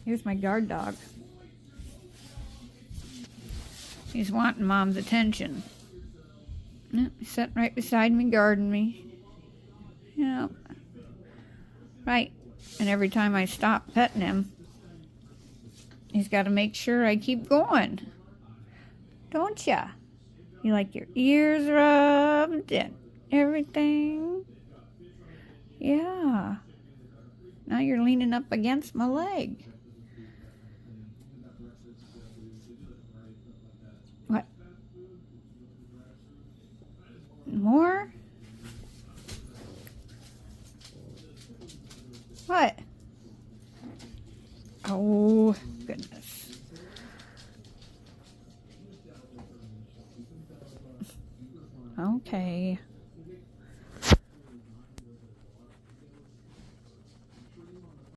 Here's my guard dog. He's wanting Mom's attention. Yep, he's sitting right beside me, guarding me. Yep. Right. And every time I stop petting him, he's got to make sure I keep going. Don't ya? You like your ears rubbed and everything? Yeah. Now you're leaning up against my leg. What? More? What? Oh, goodness. Okay.